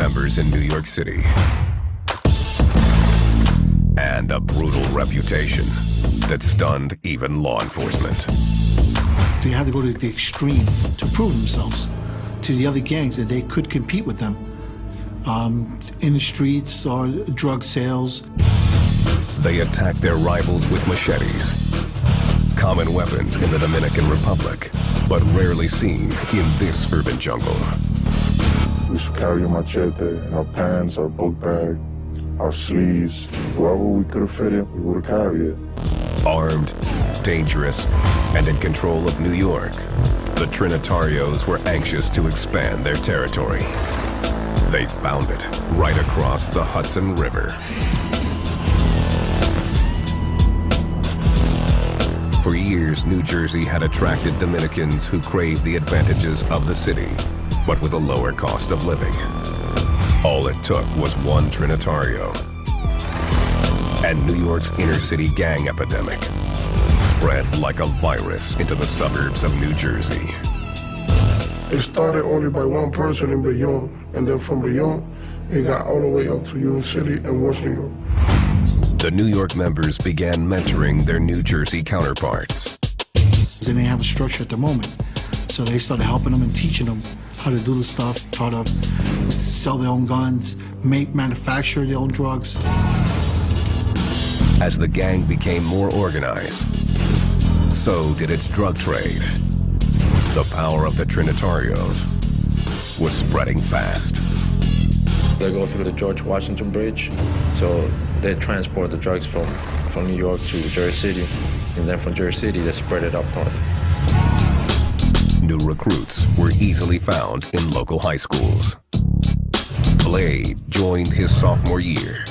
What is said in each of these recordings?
members in New York City. And a brutal reputation that stunned even law enforcement. They had to go to the extreme to prove themselves to the other gangs that they could compete with them in the streets or drug sales. They attacked their rivals with machetes, common weapons in the Dominican Republic, but rarely seen in this urban jungle. We used to carry a Macheteeh in our pants, our book bag, our sleeves. Wherever we could have fit it, we would have carried it. Armed, dangerous, and in control of New York, the Trinitarios were anxious to expand their territory. They found it right across the Hudson River. For years, New Jersey had attracted Dominicans who craved the advantages of the city, but with a lower cost of living. All it took was one Trinitario, and New York's inner-city gang epidemic spread like a virus into the suburbs of New Jersey. It started only by one person in Bayonne, and then from Bayonne, it got all the way up to Union City and West New York. The New York members began mentoring their New Jersey counterparts. They didn't have a structure at the moment, so they started helping them and teaching them how to do the stuff, how to sell their own guns, manufacture their own drugs. As the gang became more organized, so did its drug trade. The power of the Trinitarios was spreading fast. They go through the George Washington Bridge, so they transport the drugs from New York to Jersey City, and then from Jersey City they spread it up north. New recruits were easily found in local high schools. Blade joined his sophomore year,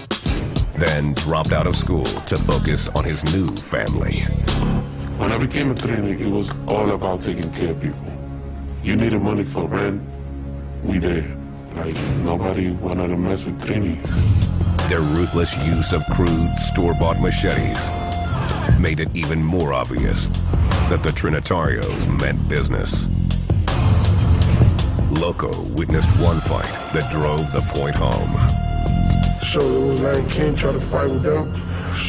then dropped out of school to focus on his new family. When I became a 3NiiTAriiO, it was all about taking care of people. You needed money for rent, we there. Like, nobody wanted to mess with 3NiiTAriiO. Their ruthless use of crude, store-bought machetes made it even more obvious that the Trinitarios meant business. Loco witnessed one fight that drove the point home. So there was man came try to fight with them.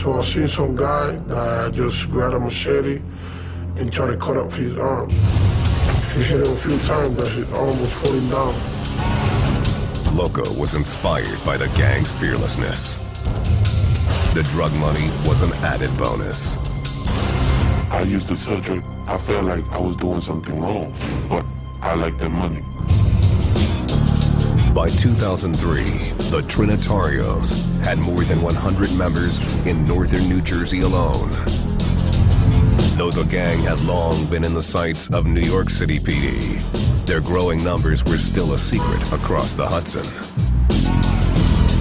So I seen some guy that just grabbed a machete and tried to cut off his arm. He hit him a few times, but his arm was falling down. Loco was inspired by the gang's fearlessness. The drug money was an added bonus. I used to sell drugs. I felt like I was doing something wrong, but I liked the money. By 2003, the Trinitarios had more than 100 members in northern New Jersey alone. Though the gang had long been in the sights of New York City PD, their growing numbers were still a secret across the Hudson.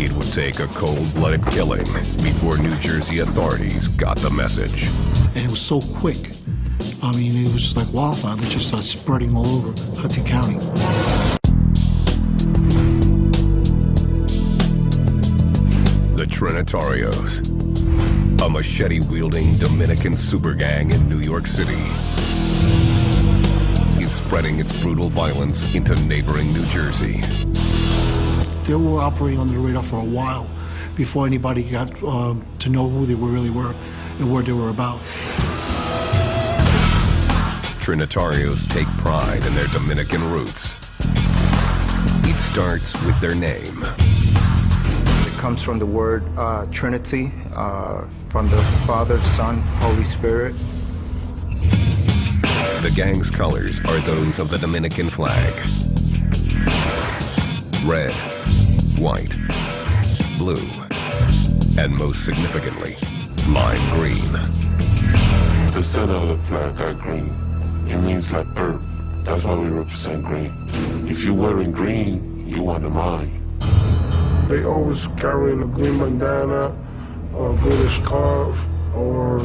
It would take a cold-blooded killing before New Jersey authorities got the message. And it was so quick. I mean, it was just like wildfire. It just started spreading all over Hudson County. The Trinitarios, a machete-wielding Dominican super gang in New York City, is spreading its brutal violence into neighboring New Jersey. They were operating under the radar for a while before anybody got to know who they really were and what they were about. Trinitarios take pride in their Dominican roots. It starts with their name. It comes from the word Trinity, from the Father, Son, Holy Spirit. The gang's colors are those of the Dominican flag. Red, white, blue, and most significantly, lime green. The center of the flag got green. It means like earth. That's why we represent green. If you're wearing green, you want the mind. They always carrying a green bandana or a green scarf or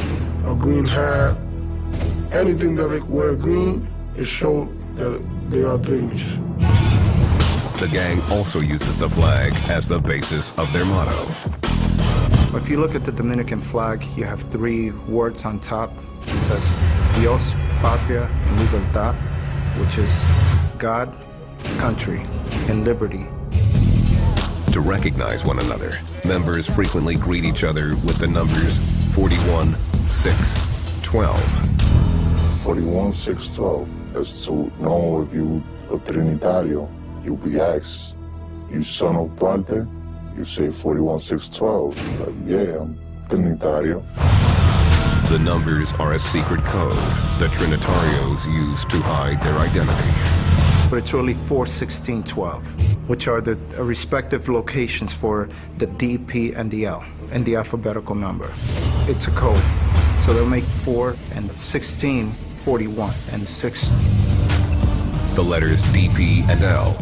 a green hat. Anything that they wear green, it shows that they are 3NiiTAriiO. The gang also uses the flag as the basis of their motto. If you look at the Dominican flag, you have 3 words on top. It says Dios, Patria, and Libertad, which is God, country, and liberty. to recognize one another, members frequently greet each other with the numbers 41, 6, 12. 41, 6, 12. As to know if you a Trinitario, you'll be asked, you son of Duarte? You say 41, 6, 12. Like, yeah, I'm Trinitario. The numbers are a secret code that Trinitarios use to hide their identity. But it's really 4, 16, 12, which are the respective locations for the D, P, and the L in the alphabetical number. It's a code. So they'll make 4 and 16, 41, and 6. The letters D, P, and L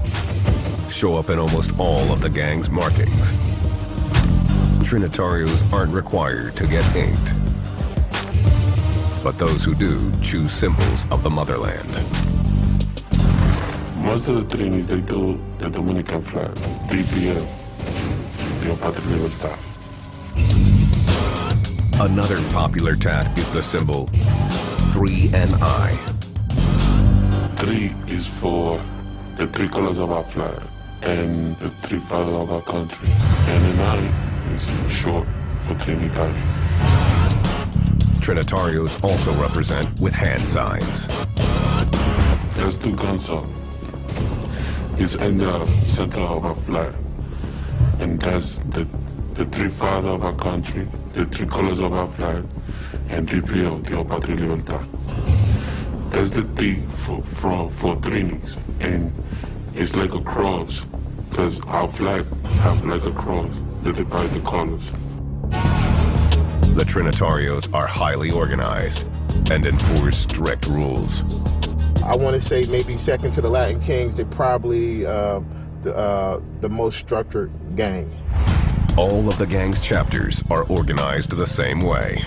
show up in almost all of the gang's markings. Trinitarios aren't required to get inked, but those who do choose symbols of the motherland. Most of the Trinis, they do the Dominican flag, DPL, Dios Patria y Libertad. Another popular tat is the symbol 3NI. 3 is for the 3 colors of our flag and the 3 fathers of our country. And an I is short for Trinitario. Trinitarios also represent with hand signs. Let's do guns up. It's in the center of our flag. And that's the 3 fathers of our country, the 3 colors of our flag, and DPL, Dios Patria y Libertad. That's the D for Trinis. And it's like a cross, because our flag have like a cross that divide the colors. The Trinitarios are highly organized and enforce strict rules. I want to say maybe second to the Latin Kings. They're probably the most structured gang. All of the gang's chapters are organized the same way.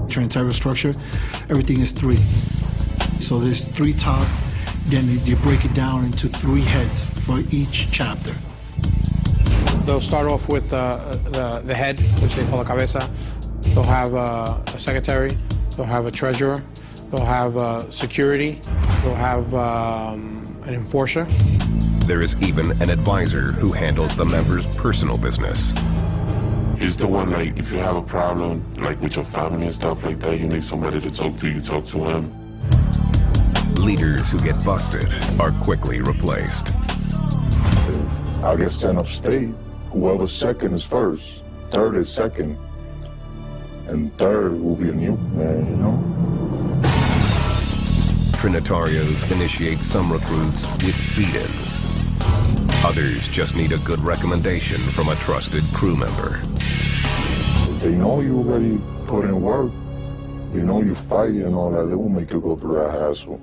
Trinitario structure, everything is 3. So there's 3 top, then you break it down into 3 heads for each chapter. They'll start off with the head, which they call a cabeza. They'll have a secretary, they'll have a treasurer, they'll have security, they'll have an enforcer. There is even an advisor who handles the members' personal business. He's the one, like, if you have a problem, like with your family and stuff like that, you need somebody to talk to, you talk to him. Leaders who get busted are quickly replaced. If I get sent upstate, whoever's second is first, third is second, and third will be a new man, you know? Trinitarios initiate some recruits with beat-ins. Others just need a good recommendation from a trusted crew member. If they know you already put in work, you know you fight and all that, they will make you go through that hassle.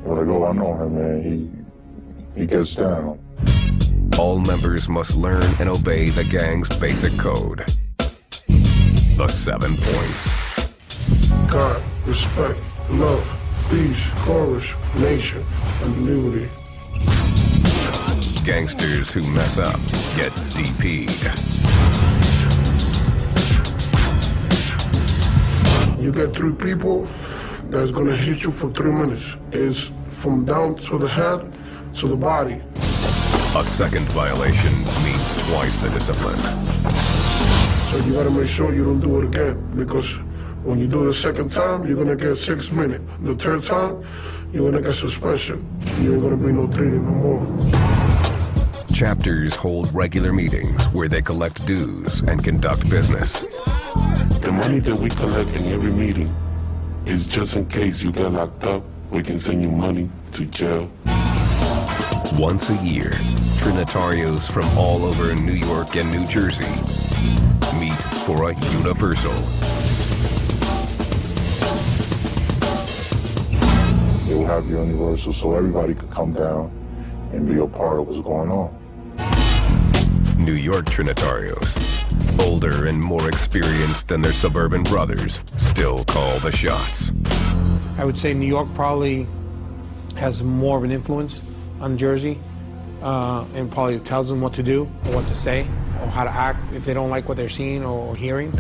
You're like, oh, I know him, man, he gets down. All members must learn and obey the gang's basic code. The 7 points. God, respect, love, peace, courage, nation, and liberty. Gangsters who mess up get DP'd. You get 3 people that's gonna hit you for 3 minutes. It's from down to the head to the body. A second violation means twice the discipline. So you gotta make sure you don't do it again, because when you do the second time, you're gonna get 6 minutes. The third time, you're gonna get suspension. You ain't gonna be no treating no more. Chapters hold regular meetings where they collect dues and conduct business. The money that we collect in every meeting is just in case you get locked up, we can send you money to jail. Once a year, Trinitarios from all over New York and New Jersey meet for a universal. You'll have your universal so everybody could come down and be a part of what's going on. New York Trinitarios, older and more experienced than their suburban brothers, still call the shots. I would say New York probably has more of an influence on Jersey and probably tells them what to do or what to say or how to act if they don't like what they're seeing or hearing.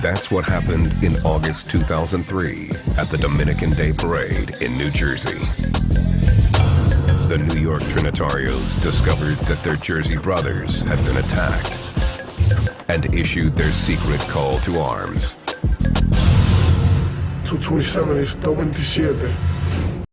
That's what happened in August 2003 at the Dominican Day Parade in New Jersey. The New York Trinitarios discovered that their Jersey brothers had been attacked and issued their secret call to arms. 227 is 227.